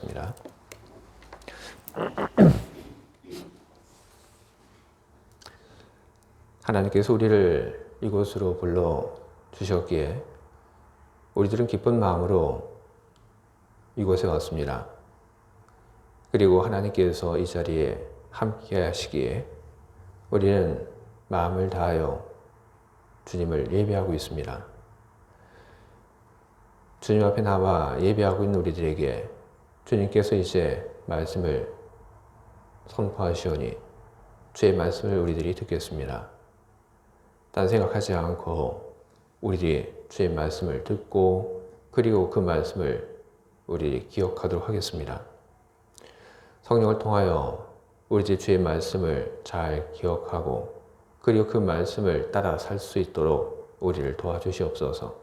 기도하겠습니다. 하나님께서 우리를 이곳으로 불러 주셨기에 우리들은 기쁜 마음으로 이곳에 왔습니다. 그리고 하나님께서 이 자리에 함께 하시기에 우리는 마음을 다하여 주님을 예배하고 있습니다. 주님 앞에 나와 예배하고 있는 우리들에게 주님께서 이제 말씀을 선포하시오니 주의 말씀을 우리들이 듣겠습니다. 딴 생각하지 않고 우리들이 주의 말씀을 듣고 그리고 그 말씀을 우리들이 기억하도록 하겠습니다. 성령을 통하여 우리들이 주의 말씀을 잘 기억하고 그리고 그 말씀을 따라 살 수 있도록 우리를 도와주시옵소서.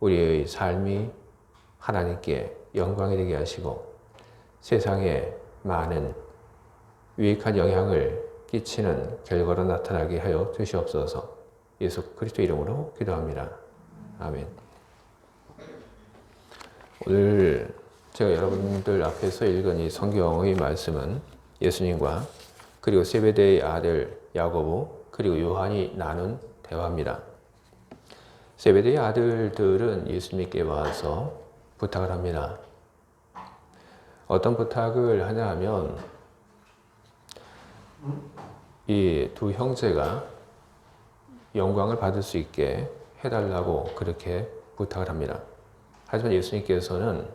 우리의 삶이 하나님께 영광이 되게 하시고 세상에 많은 유익한 영향을 끼치는 결과로 나타나게 하여 주시옵소서. 예수 그리스도 이름으로 기도합니다. 아멘. 오늘 제가 여러분들 앞에서 읽은 이 성경의 말씀은 예수님과 그리고 세베대의 아들 야고보 그리고 요한이 나눈 대화입니다. 세베대의 아들들은 예수님께 와서 부탁을 합니다. 어떤 부탁을 하냐 하면 이 두 형제가 영광을 받을 수 있게 해달라고 그렇게 부탁을 합니다. 하지만 예수님께서는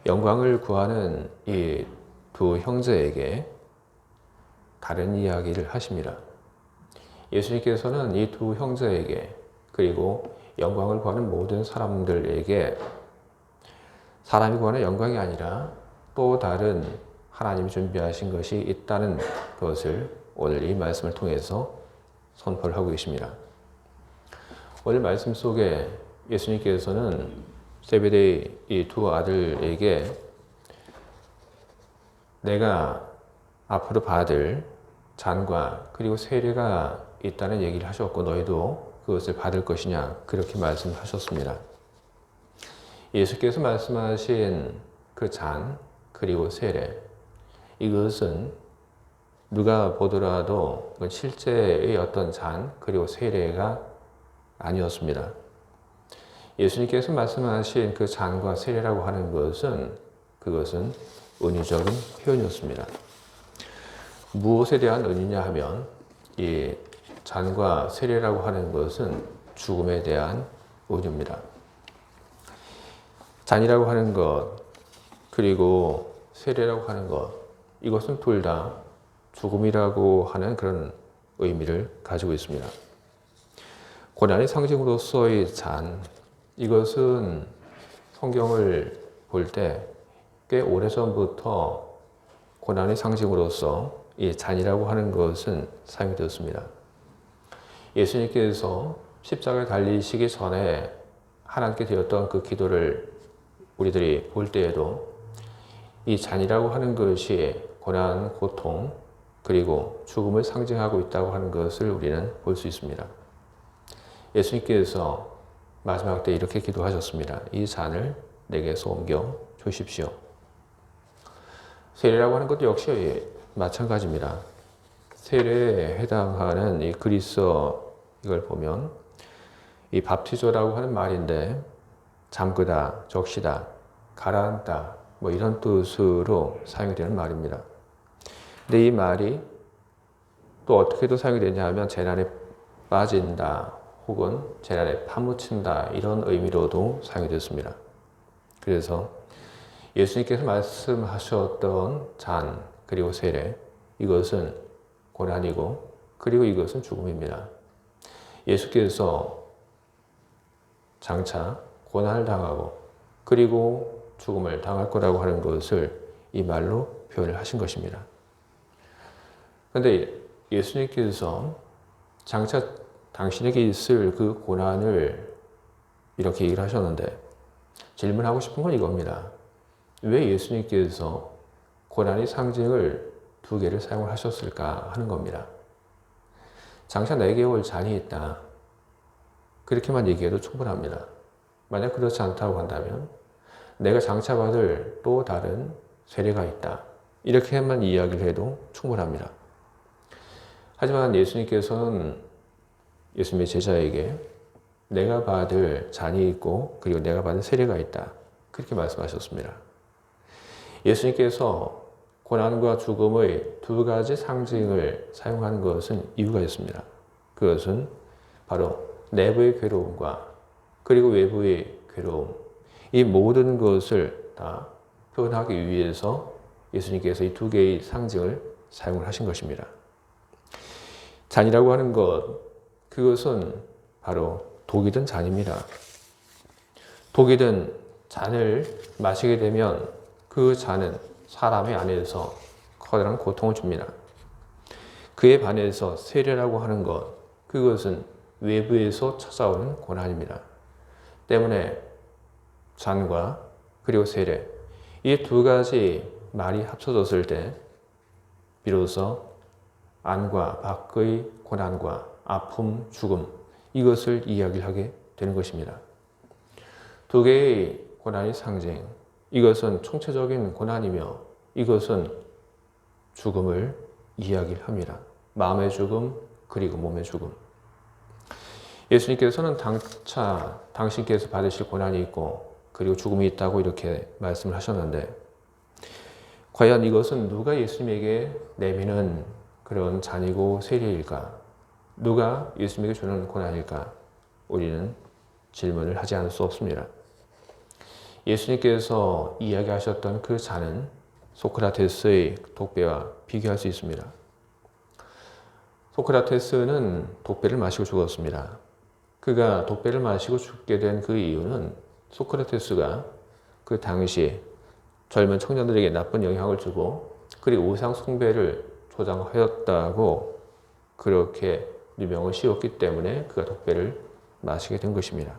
영광을 구하는 이 두 형제에게 다른 이야기를 하십니다. 예수님께서는 이 두 형제에게 그리고 영광을 구하는 모든 사람들에게 사람이 구하는 영광이 아니라 또 다른 하나님이 준비하신 것이 있다는 것을 오늘 이 말씀을 통해서 선포를 하고 계십니다. 오늘 말씀 속에 예수님께서는 세베대의 이 두 아들에게 내가 앞으로 받을 잔과 그리고 세례가 있다는 얘기를 하셨고 너희도 그것을 받을 것이냐 그렇게 말씀하셨습니다. 예수께서 말씀하신 그 잔 그리고 세례 이것은 누가 보더라도 실제의 어떤 잔 그리고 세례가 아니었습니다. 예수님께서 말씀하신 그 잔과 세례라고 하는 것은 그것은 은유적인 표현이었습니다. 무엇에 대한 은유냐 하면 이 잔과 세례라고 하는 것은 죽음에 대한 은유입니다. 잔이라고 하는 것 그리고 세례라고 하는 것 이것은 둘 다 죽음이라고 하는 그런 의미를 가지고 있습니다. 고난의 상징으로서의 잔 이것은 성경을 볼 때 꽤 오래전부터 고난의 상징으로서 이 잔이라고 하는 것은 사용이 되었습니다. 예수님께서 십자가에 달리시기 전에 하나님께 드렸던 그 기도를 우리들이 볼 때에도 이 잔이라고 하는 것이 고난, 고통, 그리고 죽음을 상징하고 있다고 하는 것을 우리는 볼 수 있습니다. 예수님께서 마지막 때 이렇게 기도하셨습니다. 이 잔을 내게서 옮겨 주십시오. 세례라고 하는 것도 역시 마찬가지입니다. 세례에 해당하는 이 그리스어 이걸 보면 이 밥티조라고 하는 말인데 잠그다, 적시다, 가라앉다 뭐 이런 뜻으로 사용이 되는 말입니다. 근데 이 말이 또 어떻게도 사용이 되냐 하면 재난에 빠진다 혹은 재난에 파묻힌다 이런 의미로도 사용이 됐습니다. 그래서 예수님께서 말씀하셨던 잔 그리고 세례 이것은 고난이고 그리고 이것은 죽음입니다. 예수께서 장차 고난을 당하고 그리고 죽음을 당할 거라고 하는 것을 이 말로 표현을 하신 것입니다. 그런데 예수님께서 장차 당신에게 있을 그 고난을 이렇게 얘기를 하셨는데 질문하고 싶은 건 이겁니다. 왜 예수님께서 고난의 상징을 두 개를 사용을 하셨을까 하는 겁니다. 장차 내게 올 잔이 있다. 그렇게만 얘기해도 충분합니다. 만약 그렇지 않다고 한다면 내가 장차 받을 또 다른 세례가 있다. 이렇게만 이야기를 해도 충분합니다. 하지만 예수님께서는 예수님의 제자에게 내가 받을 잔이 있고 그리고 내가 받을 세례가 있다. 그렇게 말씀하셨습니다. 예수님께서 고난과 죽음의 두 가지 상징을 사용하는 것은 이유가 있습니다. 그것은 바로 내부의 괴로움과 그리고 외부의 괴로움, 이 모든 것을 다 표현하기 위해서 예수님께서 이 두 개의 상징을 사용을 하신 것입니다. 잔이라고 하는 것, 그것은 바로 독이 든 잔입니다. 독이 든 잔을 마시게 되면 그 잔은 사람의 안에서 커다란 고통을 줍니다. 그에 반해서 세례라고 하는 것, 그것은 외부에서 찾아오는 고난입니다. 때문에 잔과 그리고 세례, 이 두 가지 말이 합쳐졌을 때 비로소 안과 밖의 고난과 아픔, 죽음, 이것을 이야기를 하게 되는 것입니다. 두 개의 고난의 상징, 이것은 총체적인 고난이며 이것은 죽음을 이야기를 합니다. 마음의 죽음, 그리고 몸의 죽음. 예수님께서는 장차 당신께서 받으실 고난이 있고 그리고 죽음이 있다고 이렇게 말씀을 하셨는데 과연 이것은 누가 예수님에게 내미는 그런 잔이고 세례일까? 누가 예수님에게 주는 고난일까? 우리는 질문을 하지 않을 수 없습니다. 예수님께서 이야기하셨던 그 잔은 소크라테스의 독배와 비교할 수 있습니다. 소크라테스는 독배를 마시고 죽었습니다. 그가 독배를 마시고 죽게 된 그 이유는 소크라테스가 그 당시 젊은 청년들에게 나쁜 영향을 주고 그리고 우상 숭배를 조장하였다고 그렇게 누명을 씌웠기 때문에 그가 독배를 마시게 된 것입니다.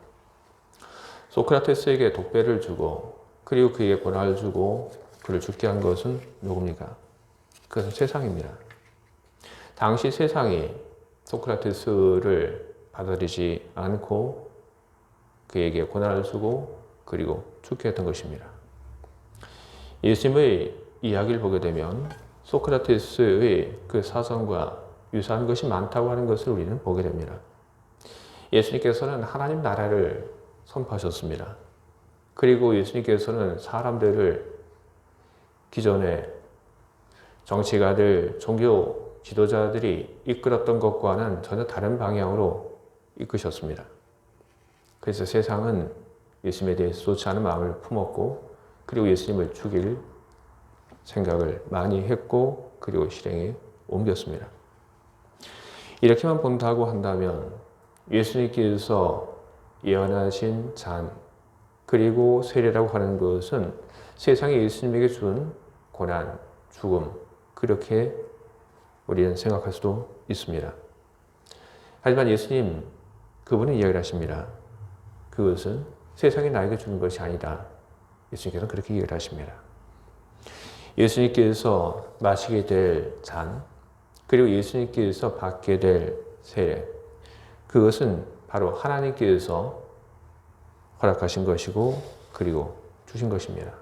소크라테스에게 독배를 주고 그리고 그에게 고난을 주고 그를 죽게 한 것은 누굽니까? 그것은 세상입니다. 당시 세상이 소크라테스를 받아들이지 않고 그에게 고난을 주고 그리고 죽게 했던 것입니다. 예수님의 이야기를 보게 되면 소크라테스의 그 사상과 유사한 것이 많다고 하는 것을 우리는 보게 됩니다. 예수님께서는 하나님 나라를 선포하셨습니다. 그리고 예수님께서는 사람들을 기존에 정치가들, 종교 지도자들이 이끌었던 것과는 전혀 다른 방향으로 이끄셨습니다. 그래서 세상은 예수님에 대해서 좋지 않은 마음을 품었고 그리고 예수님을 죽일 생각을 많이 했고 그리고 실행에 옮겼습니다. 이렇게만 본다고 한다면 예수님께서 예언하신 잔 그리고 세례라고 하는 것은 세상이 예수님에게 준 고난, 죽음 그렇게 우리는 생각할 수도 있습니다. 하지만 예수님 그분은 이야기를 하십니다. 그것은 세상이 나에게 주는 것이 아니다. 예수님께서는 그렇게 이야기를 하십니다. 예수님께서 마시게 될 잔 그리고 예수님께서 받게 될 세례 그것은 바로 하나님께서 허락하신 것이고 그리고 주신 것입니다.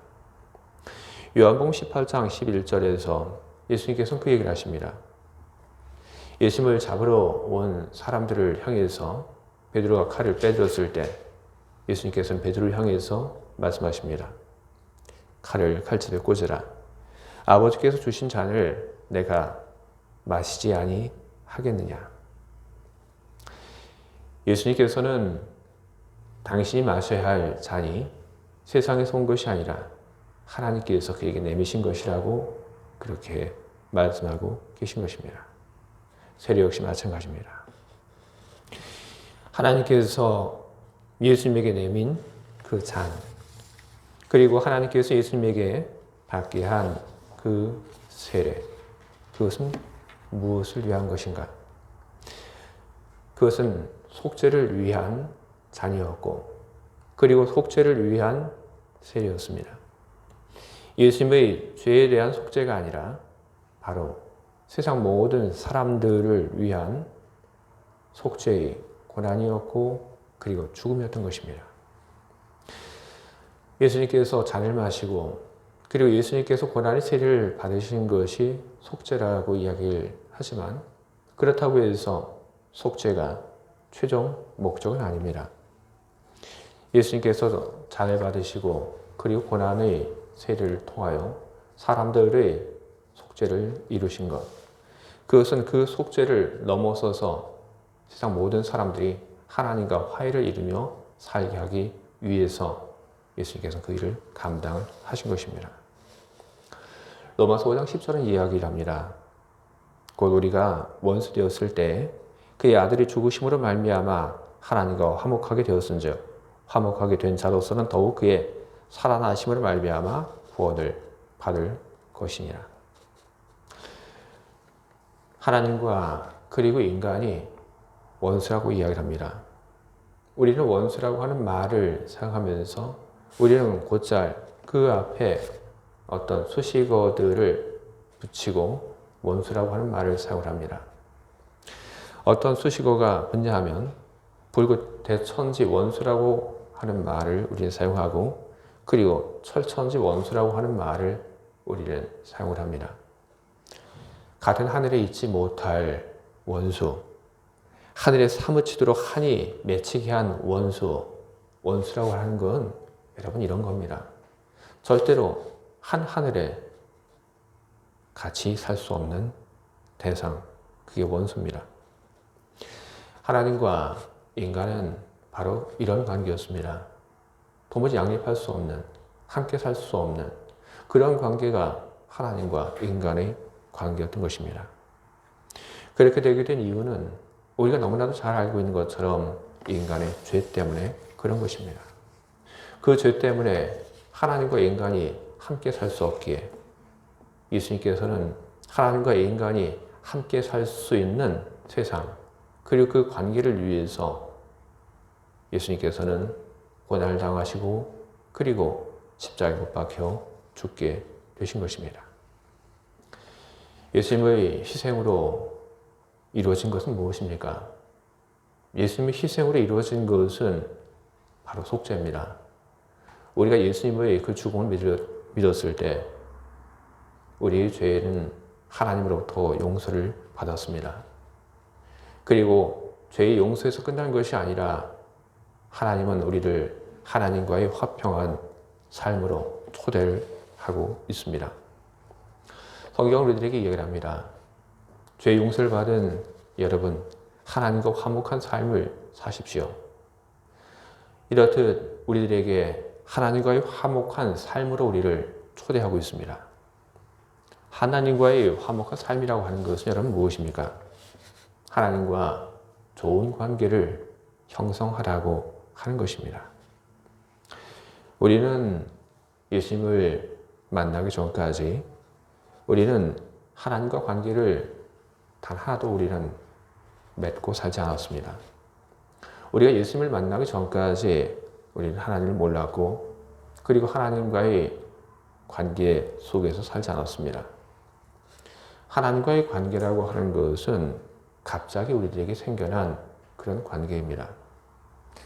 요한복음 18장 11절에서 예수님께서는 그 얘기를 하십니다. 예수님을 잡으러 온 사람들을 향해서 베드로가 칼을 빼들었을 때 예수님께서는 베드로를 향해서 말씀하십니다. 칼을 칼집에 꽂으라. 아버지께서 주신 잔을 내가 마시지 아니하겠느냐. 예수님께서는 당신이 마셔야 할 잔이 세상에서 온 것이 아니라 하나님께서 그에게 내미신 것이라고 그렇게 말씀하고 계신 것입니다. 세례 역시 마찬가지입니다. 하나님께서 예수님에게 내민 그 잔, 그리고 하나님께서 예수님에게 받게 한 그 세례, 그것은 무엇을 위한 것인가? 그것은 속죄를 위한 잔이었고, 그리고 속죄를 위한 세례였습니다. 예수님의 죄에 대한 속죄가 아니라 바로 세상 모든 사람들을 위한 속죄의 고난이었고 그리고 죽음이었던 것입니다. 예수님께서 잔을 마시고 그리고 예수님께서 고난의 세례를 받으신 것이 속죄라고 이야기를 하지만 그렇다고 해서 속죄가 최종 목적은 아닙니다. 예수님께서 잔을 받으시고 그리고 고난의 세례를 통하여 사람들의 속죄를 이루신 것, 그것은 그 속죄를 넘어서서 세상 모든 사람들이 하나님과 화해를 이루며 살게 하기 위해서 예수님께서 그 일을 감당을 하신 것입니다. 로마서 5장 10절은 이야기를 합니다. 곧 우리가 원수 되었을 때 그의 아들이 죽으심으로 말미암아 하나님과 화목하게 되었은즉 화목하게 된 자로서는 더욱 그의 살아나심으로 말미암아 구원을 받을 것이니라. 하나님과 그리고 인간이 원수라고 이야기를 합니다. 우리는 원수라고 하는 말을 사용하면서 우리는 곧잘 그 앞에 어떤 수식어들을 붙이고 원수라고 하는 말을 사용을 합니다. 어떤 수식어가 뭐냐 하면 불구대천지 원수라고 하는 말을 우리는 사용하고 그리고 철천지 원수라고 하는 말을 우리는 사용을 합니다. 같은 하늘에 있지 못할 원수, 하늘에 사무치도록 한이 맺히게 한 원수라고 하는 건 여러분 이런 겁니다. 절대로 한 하늘에 같이 살 수 없는 대상, 그게 원수입니다. 하나님과 인간은 바로 이런 관계였습니다. 도무지 양립할 수 없는, 함께 살 수 없는 그런 관계가 하나님과 인간의 관계였던 것입니다. 그렇게 되게 된 이유는 우리가 너무나도 잘 알고 있는 것처럼 인간의 죄 때문에 그런 것입니다. 그 죄 때문에 하나님과 인간이 함께 살 수 없기에 예수님께서는 하나님과 인간이 함께 살 수 있는 세상, 그리고 그 관계를 위해서 예수님께서는 고난을 당하시고 그리고 십자가에 못 박혀 죽게 되신 것입니다. 예수님의 희생으로 이루어진 것은 무엇입니까? 예수님의 희생으로 이루어진 것은 바로 속죄입니다. 우리가 예수님의 그 죽음을 믿었을 때 우리의 죄는 하나님으로부터 용서를 받았습니다. 그리고 죄의 용서에서 끝난 것이 아니라 하나님은 우리를 하나님과의 화평한 삶으로 초대를 하고 있습니다. 성경은 우리들에게 이야기를 합니다. 죄 용서를 받은 여러분, 하나님과 화목한 삶을 사십시오. 이렇듯 우리들에게 하나님과의 화목한 삶으로 우리를 초대하고 있습니다. 하나님과의 화목한 삶이라고 하는 것은 여러분 무엇입니까? 하나님과 좋은 관계를 형성하라고 하는 것입니다. 우리는 예수님을 만나기 전까지 우리는 하나님과 관계를 단 하나도 우리는 맺고 살지 않았습니다. 우리가 예수님을 만나기 전까지 우리는 하나님을 몰랐고 그리고 하나님과의 관계 속에서 살지 않았습니다. 하나님과의 관계라고 하는 것은 갑자기 우리들에게 생겨난 그런 관계입니다.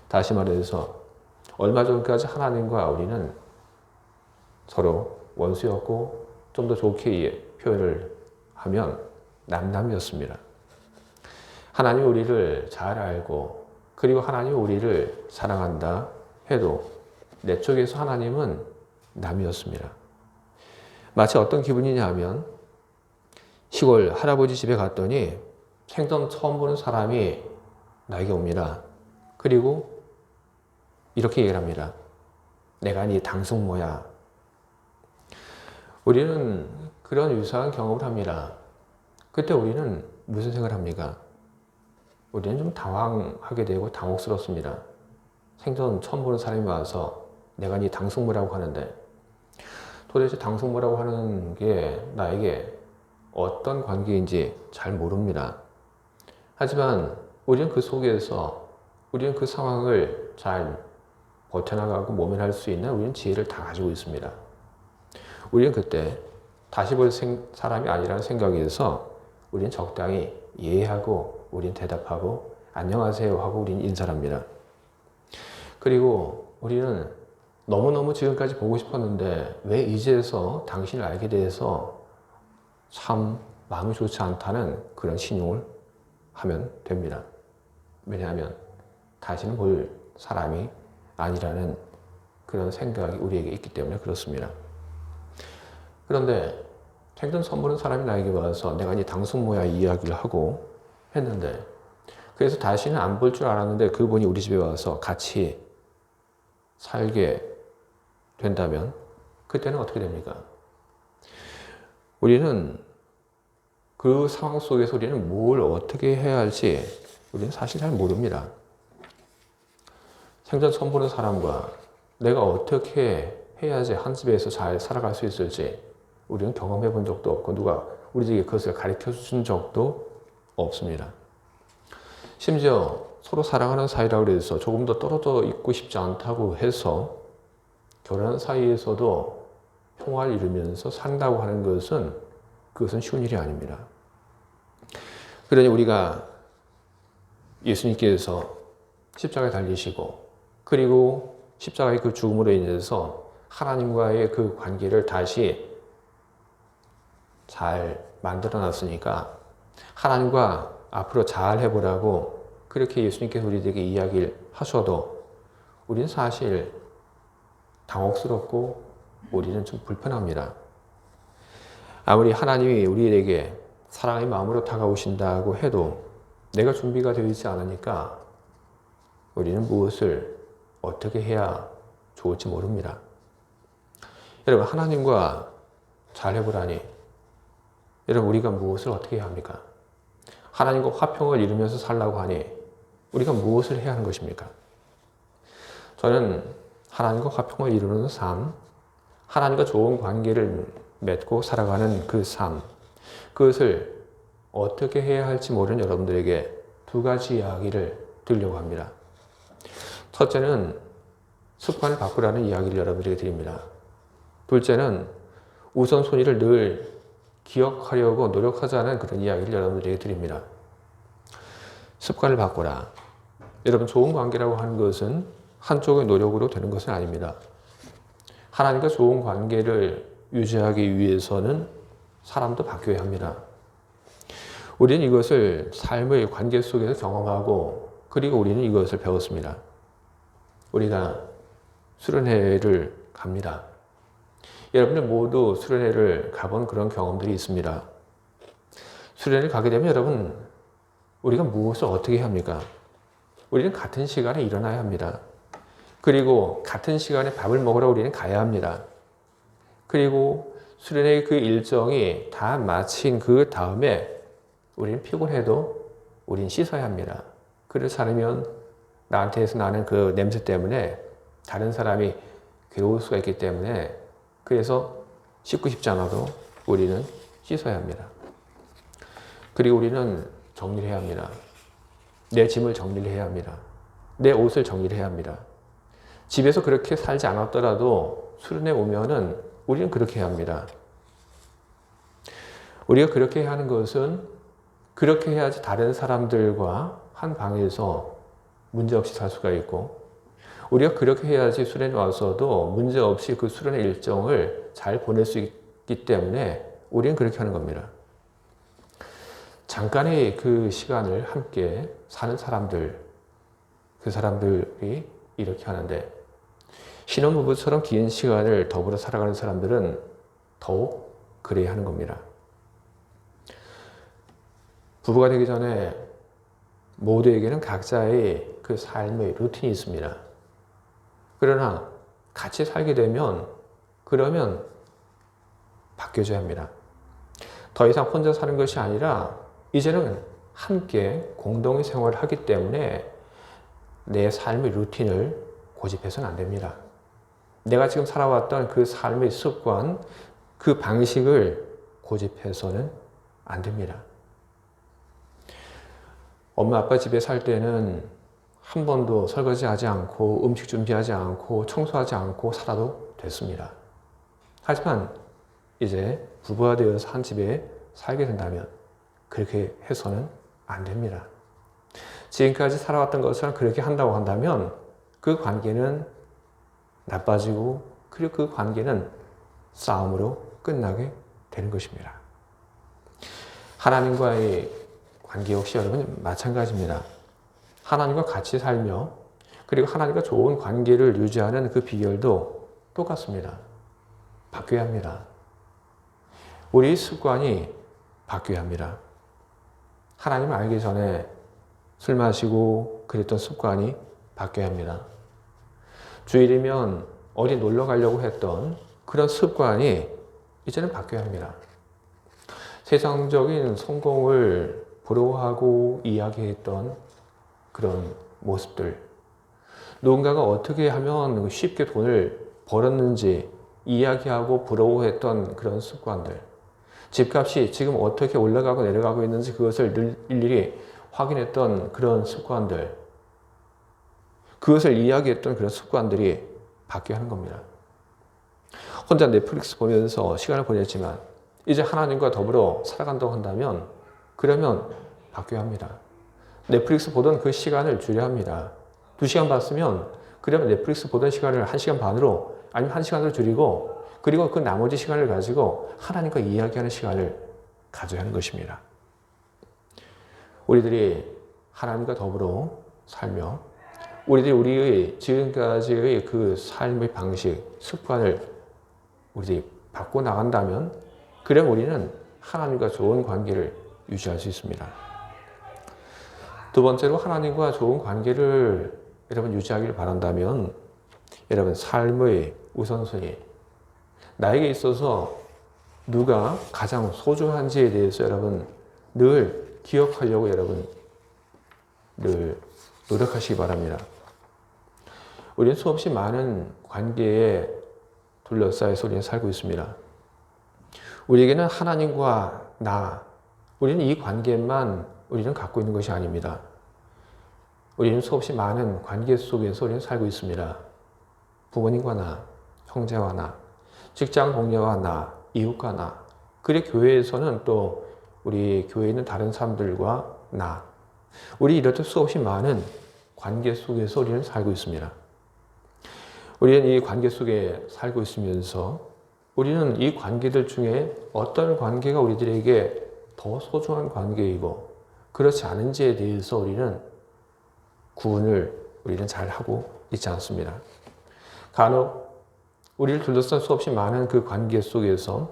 다시 말해서 얼마 전까지 하나님과 우리는 서로 원수였고 좀 더 좋게 표현을 하면 남남이었습니다. 하나님이 우리를 잘 알고 그리고 하나님이 우리를 사랑한다 해도 내 쪽에서 하나님은 남이었습니다. 마치 어떤 기분이냐 하면 시골 할아버지 집에 갔더니 생전 처음 보는 사람이 나에게 옵니다. 그리고 이렇게 얘기를 합니다. 내가 네 당숙모야. 우리는 그런 유사한 경험을 합니다. 그때 우리는 무슨 생각을 합니까? 우리는 좀 당황하게 되고 당혹스럽습니다. 생전 처음 보는 사람이 와서 내가 네 당숙모라고 하는데 도대체 당숙모라고 하는 게 나에게 어떤 관계인지 잘 모릅니다. 하지만 우리는 그 속에서 우리는 그 상황을 잘 버텨나가고 모면할 수 있는 우리는 지혜를 다 가지고 있습니다. 우리는 그때 다시 볼 사람이 아니라는 생각에서 우리는 적당히 예하고 우리는 대답하고 안녕하세요 하고 우리는 인사를 합니다. 그리고 우리는 너무너무 지금까지 보고 싶었는데 왜 이제서 당신을 알게 돼서 참 마음이 좋지 않다는 그런 신용을 하면 됩니다. 왜냐하면 다시는 볼 사람이 아니라는 그런 생각이 우리에게 있기 때문에 그렇습니다. 그런데 생전 선보는 사람이 나에게 와서 내가 이제 당숙모야 이야기를 하고 했는데, 그래서 다시는 안 볼 줄 알았는데 그분이 우리 집에 와서 같이 살게 된다면 그때는 어떻게 됩니까? 우리는 그 상황 속에서 우리는 뭘 어떻게 해야 할지 우리는 사실 잘 모릅니다. 생전 선보는 사람과 내가 어떻게 해야지 한 집에서 잘 살아갈 수 있을지 우리는 경험해 본 적도 없고 누가 우리에게 그것을 가르쳐 준 적도 없습니다. 심지어 서로 사랑하는 사이라고 해서 조금 더 떨어져 있고 싶지 않다고 해서 결혼한 사이에서도 평화를 이루면서 산다고 하는 그것은 쉬운 일이 아닙니다. 그러니 우리가 예수님께서 십자가에 달리시고 그리고 십자가의 그 죽음으로 인해서 하나님과의 그 관계를 다시 잘 만들어 놨으니까 하나님과 앞으로 잘 해보라고 그렇게 예수님께서 우리에게 이야기를 하셔도 우리는 사실 당혹스럽고 우리는 좀 불편합니다. 아무리 하나님이 우리에게 사랑의 마음으로 다가오신다고 해도 내가 준비가 되어 있지 않으니까 우리는 무엇을 어떻게 해야 좋을지 모릅니다. 여러분, 하나님과 잘 해보라니 여러분, 우리가 무엇을 어떻게 해야 합니까? 하나님과 화평을 이루면서 살라고 하니 우리가 무엇을 해야 하는 것입니까? 저는 하나님과 화평을 이루는 삶, 하나님과 좋은 관계를 맺고 살아가는 그 삶, 그것을 어떻게 해야 할지 모르는 여러분들에게 두 가지 이야기를 드리려고 합니다. 첫째는 습관을 바꾸라는 이야기를 여러분들에게 드립니다. 둘째는 우선순위를 늘 기억하려고 노력하자는 그런 이야기를 여러분들에게 드립니다. 습관을 바꾸라. 여러분, 좋은 관계라고 하는 것은 한쪽의 노력으로 되는 것은 아닙니다. 하나님과 좋은 관계를 유지하기 위해서는 사람도 바뀌어야 합니다. 우리는 이것을 삶의 관계 속에서 경험하고 그리고 우리는 이것을 배웠습니다. 우리가 수련회를 갑니다. 여러분들 모두 수련회를 가본 그런 경험들이 있습니다. 수련회를 가게 되면 여러분, 우리가 무엇을 어떻게 해야 합니까? 우리는 같은 시간에 일어나야 합니다. 그리고 같은 시간에 밥을 먹으러 우리는 가야 합니다. 그리고 수련회의 그 일정이 다 마친 그 다음에 우리는 피곤해도 우리는 씻어야 합니다. 그렇지 않으면 나한테서 나는 그 냄새 때문에 다른 사람이 괴로울 수가 있기 때문에 그래서 씻고 싶지 않아도 우리는 씻어야 합니다. 그리고 우리는 정리를 해야 합니다. 내 짐을 정리를 해야 합니다. 내 옷을 정리를 해야 합니다. 집에서 그렇게 살지 않았더라도 수련회 오면은 우리는 그렇게 해야 합니다. 우리가 그렇게 해야 하는 것은 그렇게 해야지 다른 사람들과 한 방에서 문제없이 살 수가 있고 우리가 그렇게 해야지 수련회 와서도 문제없이 그 수련회 일정을 잘 보낼 수 있기 때문에 우리는 그렇게 하는 겁니다. 잠깐의 그 시간을 함께 사는 사람들, 그 사람들이 이렇게 하는데 신혼부부처럼 긴 시간을 더불어 살아가는 사람들은 더욱 그래야 하는 겁니다. 부부가 되기 전에 모두에게는 각자의 그 삶의 루틴이 있습니다. 그러나 같이 살게 되면 그러면 바뀌어져야 합니다. 더 이상 혼자 사는 것이 아니라 이제는 함께 공동의 생활을 하기 때문에 내 삶의 루틴을 고집해서는 안 됩니다. 내가 지금 살아왔던 그 삶의 습관, 그 방식을 고집해서는 안 됩니다. 엄마 아빠 집에 살 때는 한 번도 설거지하지 않고 음식 준비하지 않고 청소하지 않고 살아도 됐습니다. 하지만 이제 부부가 되어서 한 집에 살게 된다면 그렇게 해서는 안 됩니다. 지금까지 살아왔던 것처럼 그렇게 한다고 한다면 그 관계는 나빠지고 그리고 그 관계는 싸움으로 끝나게 되는 것입니다. 하나님과의 관계 역시 여러분 마찬가지입니다. 하나님과 같이 살며 그리고 하나님과 좋은 관계를 유지하는 그 비결도 똑같습니다. 바뀌어야 합니다. 우리 습관이 바뀌어야 합니다. 하나님을 알기 전에 술 마시고 그랬던 습관이 바뀌어야 합니다. 주일이면 어디 놀러 가려고 했던 그런 습관이 이제는 바뀌어야 합니다. 세상적인 성공을 부러워하고 이야기했던 그런 모습들, 누군가가 어떻게 하면 쉽게 돈을 벌었는지 이야기하고 부러워했던 그런 습관들, 집값이 지금 어떻게 올라가고 내려가고 있는지 그것을 일일이 확인했던 그런 습관들, 그것을 이야기했던 그런 습관들이 바뀌어야 하는 겁니다. 혼자 넷플릭스 보면서 시간을 보냈지만 이제 하나님과 더불어 살아간다고 한다면 그러면 바뀌어야 합니다. 넷플릭스 보던 그 시간을 줄여야 합니다. 2시간 봤으면 그러면 넷플릭스 보던 시간을 1시간 반으로 아니면 1시간으로 줄이고 그리고 그 나머지 시간을 가지고 하나님과 이야기하는 시간을 가져야 하는 것입니다. 우리들이 하나님과 더불어 살며 우리들이 우리의 지금까지의 그 삶의 방식, 습관을 우리들이 바꿔 나간다면 그럼 우리는 하나님과 좋은 관계를 유지할 수 있습니다. 두 번째로 하나님과 좋은 관계를 여러분 유지하기를 바란다면 여러분 삶의 우선순위, 나에게 있어서 누가 가장 소중한지에 대해서 여러분 늘 기억하려고 여러분 늘 노력하시기 바랍니다. 우리는 수없이 많은 관계에 둘러싸여서 우리는 살고 있습니다. 우리에게는 하나님과 우리는 이 관계만 우리는 갖고 있는 것이 아닙니다. 우리는 수없이 많은 관계 속에서 우리는 살고 있습니다. 부모님과 나, 형제와 나, 직장 동료와 나, 이웃과 나, 그리고 교회에서는 또 우리 교회에 있는 다른 사람들과 나, 우리 이렇듯 수없이 많은 관계 속에서 우리는 살고 있습니다. 우리는 이 관계 속에 살고 있으면서 우리는 이 관계들 중에 어떤 관계가 우리들에게 더 소중한 관계이고 그렇지 않은지에 대해서 우리는 구분을 우리는 잘 하고 있지 않습니다. 간혹 우리를 둘러싼 수없이 많은 그 관계 속에서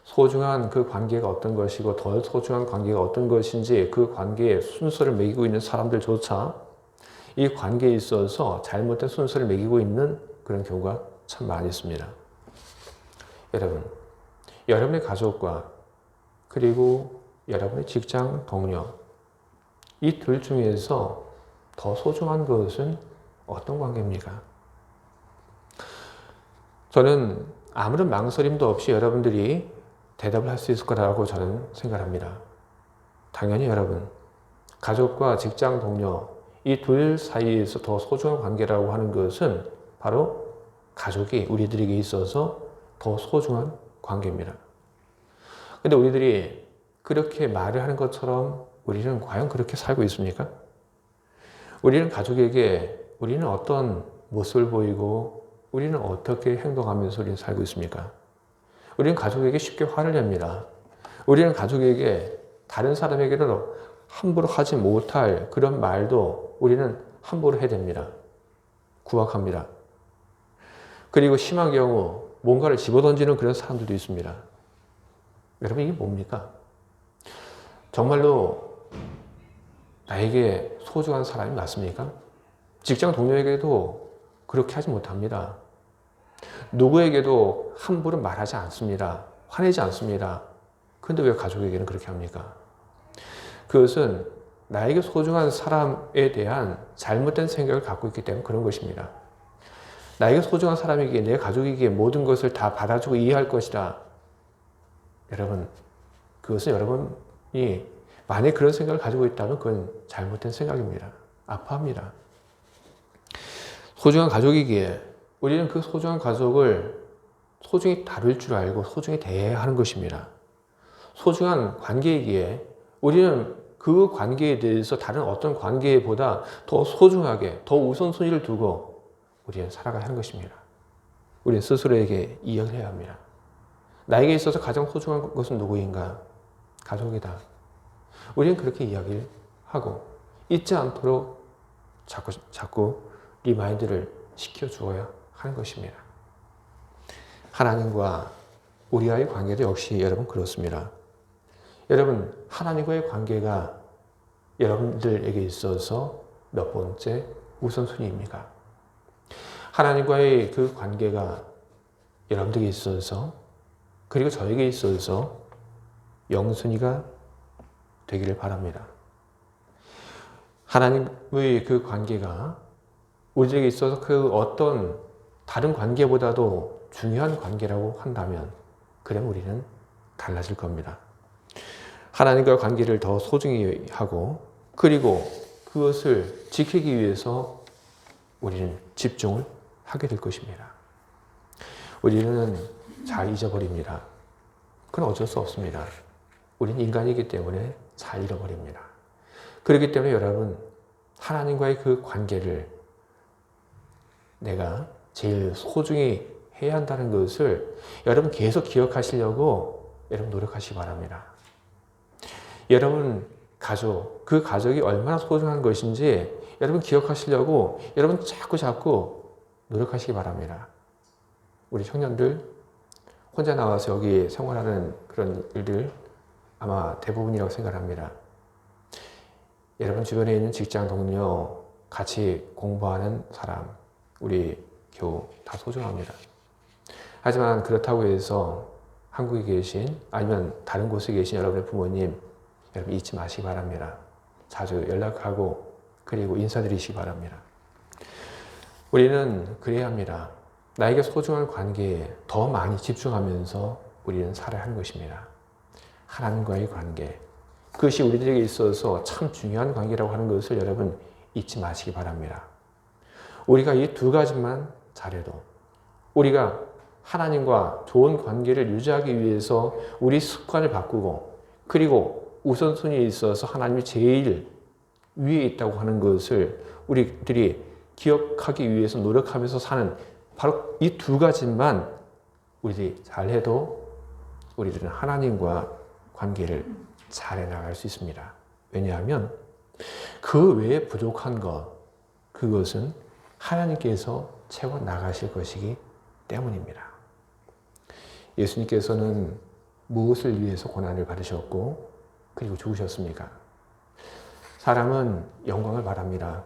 소중한 그 관계가 어떤 것이고 더 소중한 관계가 어떤 것인지 그 관계의 순서를 매기고 있는 사람들조차 이 관계에 있어서 잘못된 순서를 매기고 있는 그런 경우가 참 많이 있습니다. 여러분, 여러분의 가족과 그리고 여러분의 직장 동료, 이 둘 중에서 더 소중한 것은 어떤 관계입니까? 저는 아무런 망설임도 없이 여러분들이 대답을 할 수 있을 거라고 저는 생각합니다. 당연히 여러분, 가족과 직장 동료, 이 둘 사이에서 더 소중한 관계라고 하는 것은 바로 가족이 우리들에게 있어서 더 소중한 관계입니다. 근데 우리들이 그렇게 말을 하는 것처럼 우리는 과연 그렇게 살고 있습니까? 우리는 가족에게 우리는 어떤 모습을 보이고 우리는 어떻게 행동하면서 우리는 살고 있습니까? 우리는 가족에게 쉽게 화를 냅니다. 우리는 가족에게 다른 사람에게도 함부로 하지 못할 그런 말도 우리는 함부로 해댑니다. 구박합니다. 그리고 심한 경우 뭔가를 집어던지는 그런 사람들도 있습니다. 여러분 이게 뭡니까? 정말로 나에게 소중한 사람이 맞습니까? 직장 동료에게도 그렇게 하지 못합니다. 누구에게도 함부로 말하지 않습니다. 화내지 않습니다. 그런데 왜 가족에게는 그렇게 합니까? 그것은 나에게 소중한 사람에 대한 잘못된 생각을 갖고 있기 때문에 그런 것입니다. 나에게 소중한 사람에게 내 가족에게 모든 것을 다 받아주고 이해할 것이다. 여러분, 그것은 여러분이 만약 그런 생각을 가지고 있다면 그건 잘못된 생각입니다. 아파합니다. 소중한 가족이기에 우리는 그 소중한 가족을 소중히 다룰 줄 알고 소중히 대해야 하는 것입니다. 소중한 관계이기에 우리는 그 관계에 대해서 다른 어떤 관계보다 더 소중하게, 더 우선순위를 두고 우리는 살아가야 하는 것입니다. 우리 스스로에게 이야기를 해야 합니다. 나에게 있어서 가장 소중한 것은 누구인가? 가족이다. 우리는 그렇게 이야기를 하고 잊지 않도록 자꾸 리마인드를 시켜주어야 하는 것입니다. 하나님과 우리와의 관계도 역시 여러분 그렇습니다. 여러분, 하나님과의 관계가 여러분들에게 있어서 몇 번째 우선순위입니까? 하나님과의 그 관계가 여러분들에게 있어서 그리고 저에게 있어서 영순위가 되기를 바랍니다. 하나님의 그 관계가 우리에게 있어서 그 어떤 다른 관계보다도 중요한 관계라고 한다면 그럼 우리는 달라질 겁니다. 하나님과 관계를 더 소중히 하고 그리고 그것을 지키기 위해서 우리는 집중을 하게 될 것입니다. 우리는 잘 잊어버립니다. 그건 어쩔 수 없습니다. 우리는 인간이기 때문에 잘 잃어버립니다. 그렇기 때문에 여러분, 하나님과의 그 관계를 내가 제일 소중히 해야 한다는 것을 여러분 계속 기억하시려고 여러분 노력하시기 바랍니다. 여러분 가족, 그 가족이 얼마나 소중한 것인지 여러분 기억하시려고 여러분 자꾸 노력하시기 바랍니다. 우리 청년들 혼자 나와서 여기 생활하는 그런 일들 아마 대부분이라고 생각합니다. 여러분 주변에 있는 직장 동료, 같이 공부하는 사람, 우리 교우 다 소중합니다. 하지만 그렇다고 해서 한국에 계신 아니면 다른 곳에 계신 여러분의 부모님 여러분 잊지 마시기 바랍니다. 자주 연락하고 그리고 인사드리시기 바랍니다. 우리는 그래야 합니다. 나에게 소중한 관계에 더 많이 집중하면서 우리는 살아야 하는 것입니다. 하나님과의 관계. 그것이 우리들에게 있어서 참 중요한 관계라고 하는 것을 여러분 잊지 마시기 바랍니다. 우리가 이 두 가지만 잘해도 우리가 하나님과 좋은 관계를 유지하기 위해서 우리 습관을 바꾸고 그리고 우선순위에 있어서 하나님이 제일 위에 있다고 하는 것을 우리들이 기억하기 위해서 노력하면서 사는 바로 이 두 가지만 우리들이 잘해도 우리들은 하나님과 관계를 잘 해나갈 수 있습니다. 왜냐하면 그 외에 부족한 것, 그것은 하나님께서 채워 나가실 것이기 때문입니다. 예수님께서는 무엇을 위해서 고난을 받으셨고 그리고 죽으셨습니까? 사람은 영광을 바랍니다.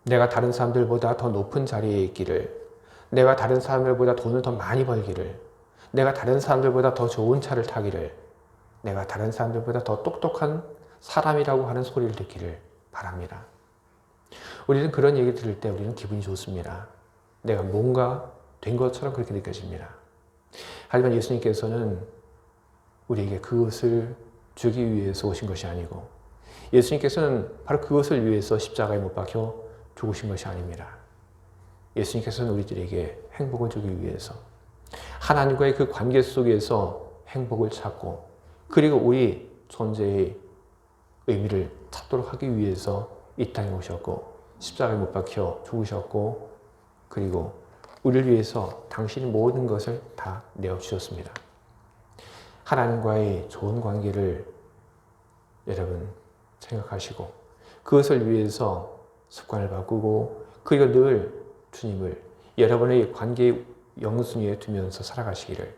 내가 다른 사람들보다 더 높은 자리에 있기를, 내가 다른 사람들보다 돈을 더 많이 벌기를, 내가 다른 사람들보다 더 좋은 차를 타기를, 내가 다른 사람들보다 더 똑똑한 사람이라고 하는 소리를 듣기를 바랍니다. 우리는 그런 얘기 들을 때 우리는 기분이 좋습니다. 내가 뭔가 된 것처럼 그렇게 느껴집니다. 하지만 예수님께서는 우리에게 그것을 주기 위해서 오신 것이 아니고 예수님께서는 바로 그것을 위해서 십자가에 못 박혀 죽으신 것이 아닙니다. 예수님께서는 우리들에게 행복을 주기 위해서 하나님과의 그 관계 속에서 행복을 찾고 그리고 우리 존재의 의미를 찾도록 하기 위해서 이 땅에 오셨고 십자가에 못 박혀 죽으셨고 그리고 우리를 위해서 당신이 모든 것을 다 내어주셨습니다. 하나님과의 좋은 관계를 여러분 생각하시고 그것을 위해서 습관을 바꾸고 그리고 늘 주님을 여러분의 관계의 영순위에 두면서 살아가시기를,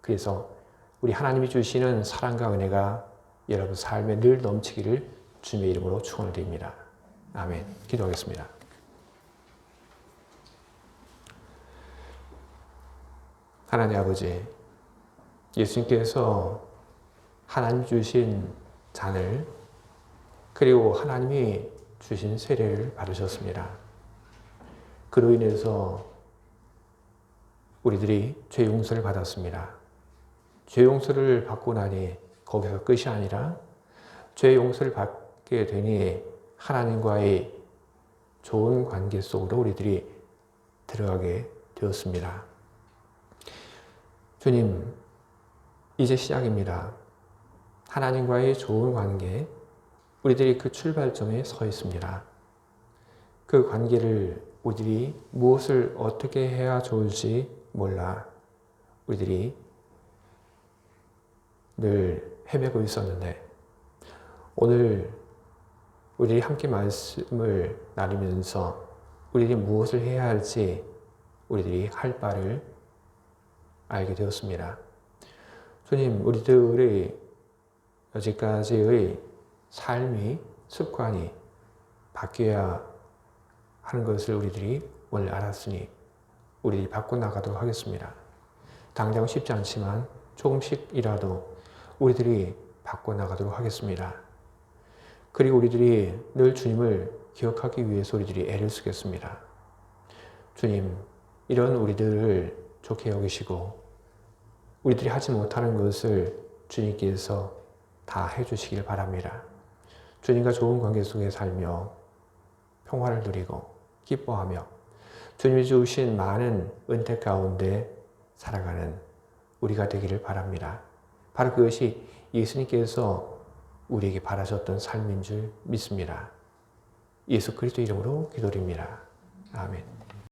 그래서 우리 하나님이 주시는 사랑과 은혜가 여러분 삶에 늘 넘치기를 주님의 이름으로 축원드립니다. 아멘. 기도하겠습니다. 하나님 아버지, 예수님께서 하나님 주신 잔을 그리고 하나님이 주신 세례를 받으셨습니다. 그로 인해서 우리들이 죄 용서를 받았습니다. 죄 용서를 받고 나니 거기서 끝이 아니라 죄 용서를 받게 되니 하나님과의 좋은 관계 속으로 우리들이 들어가게 되었습니다. 주님, 이제 시작입니다. 하나님과의 좋은 관계, 우리들이 그 출발점에 서 있습니다. 그 관계를 우리들이 무엇을 어떻게 해야 좋을지 몰라 우리들이 늘 헤매고 있었는데 오늘 우리들이 함께 말씀을 나누면서 우리들이 무엇을 해야 할지 우리들이 할 바를 알게 되었습니다. 주님, 우리들의 여지까지의 삶이 습관이 바뀌어야 하는 것을 우리들이 오늘 알았으니 우리들이 바꿔나가도록 하겠습니다. 당장 쉽지 않지만 조금씩이라도 우리들이 바꿔나가도록 하겠습니다. 그리고 우리들이 늘 주님을 기억하기 위해서 우리들이 애를 쓰겠습니다. 주님, 이런 우리들을 좋게 여기시고 우리들이 하지 못하는 것을 주님께서 다 해주시길 바랍니다. 주님과 좋은 관계 속에 살며 평화를 누리고 기뻐하며 주님이 주신 많은 은혜 가운데 살아가는 우리가 되기를 바랍니다. 바로 그것이 예수님께서 우리에게 바라셨던 삶인 줄 믿습니다. 예수 그리스도 이름으로 기도드립니다. 아멘.